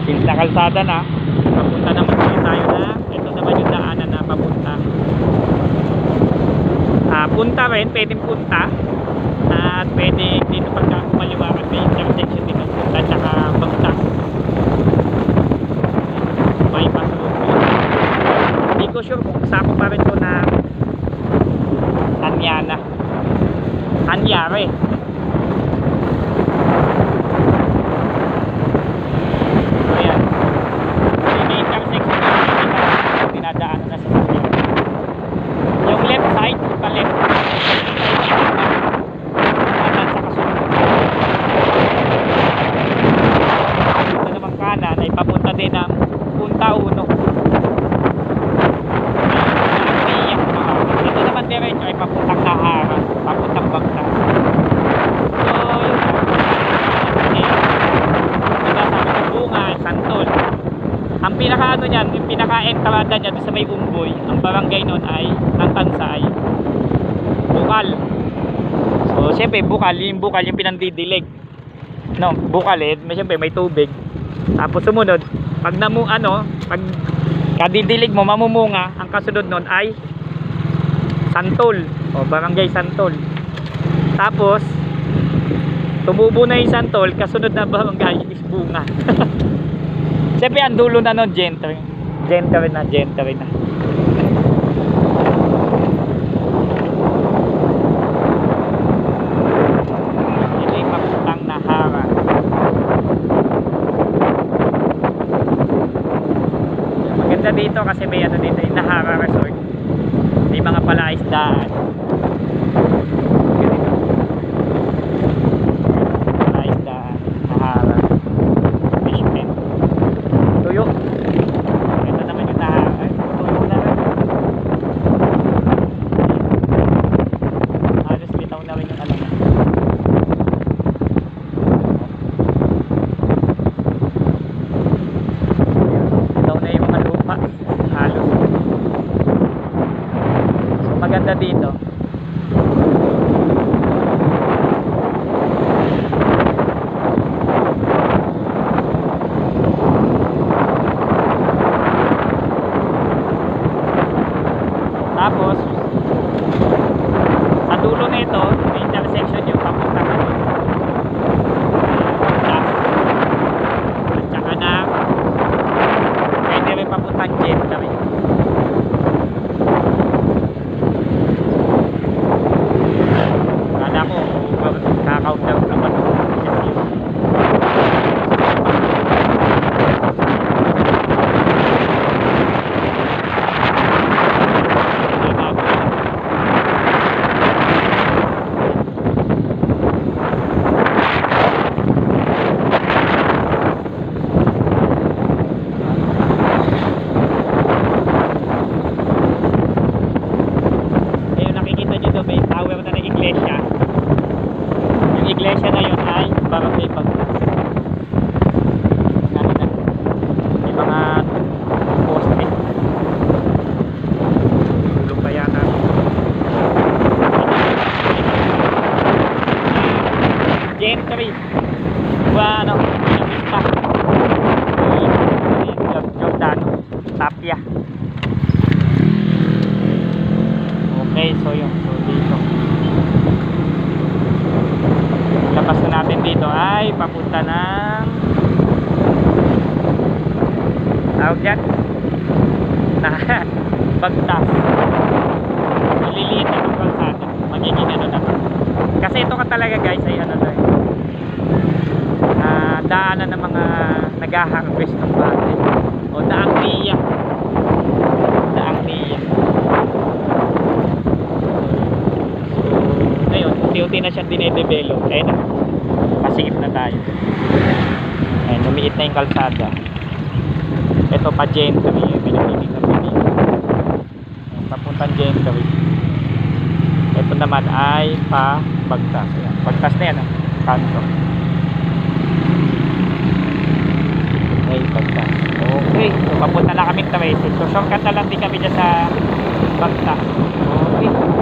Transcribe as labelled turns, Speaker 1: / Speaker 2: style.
Speaker 1: Since na kalsada na, papunta naman tayo na. Ito naman yung daanan na papunta. Punta rin, pwedeng punta. At pwede dito pagka kumaliwakan may intersection dito punta tsaka bagtas. Bypass road. Hindi ko sure kung kasama pa rin ko na Anyana. Anyare. Ayan. May intersection dito. Dinadaanan na sa sasakyan. Yung left side, pa left. Ito naman kanan ay papunta din ng Punta Uno. Ito naman diretso ay papuntang Nahara, papuntang Bagtas. So, yun. Sabi ng Bunga, Santol. Ang pinaka-ano niyan, yung pinaka-entrada niya sa may Umboy, ang barangay nun ay ng Tansay, Bukal. So, siyempre, Bukal yung pinandidilig. No, Bukal siyempre may tubig. Tapos sumunod, pag kadidilig mo, mamumunga, ang kasunod nun ay Santol, o barangay Santol. Tapos, tumubo na yung Santol, kasunod na barangay is Bunga. Siyempre, ang dulo na nun, Gentry na. Ito yung papuntang Nahara. Maganda dito kasi may dito yung Nahara Resort. May mga palaisdaan. Palaisdaan, Nahara. Fishman. Tuyo. Ito naman yung Nahara. Tuyo na rin. Halos bitaw na rin yung alam. Bitaw na yung mga lupa. Halos. So maganda dito. Tapos sa dulo na ito, may intersection yung papunta ka doon. At saka na pwede rin papuntang Gentry. Kala ko kaka-countdown naman. Yung iglesia na yun ay barangay Bagtas. May mga poste. Tulong pa yan Gentry. Pinapista. Giordano. Tapia. Okay, so yun. So dito. Labas na natin dito ay papunta ng tawag yan Bagtas. Ililiit na ng kalsada. Magiging ano na kasi ito ka talaga guys ay daanan ng mga nag-harvest ng bagay o daang niya. Unti-unti na siyang dinedevelop. Ayun na, kasingit na tayo. Ayun, lumiit na yung kalsada. Ito pa Gentry, pinapiling na piling. Papuntang Gentry. Ito naman ay pa Bagtas. Ayan. Bagtas na yan, kanto. Okay, Bagtas. Okay, so papunta na kami Tracy. So shortcut na lang din kami dyan sa Bagtas. Okay.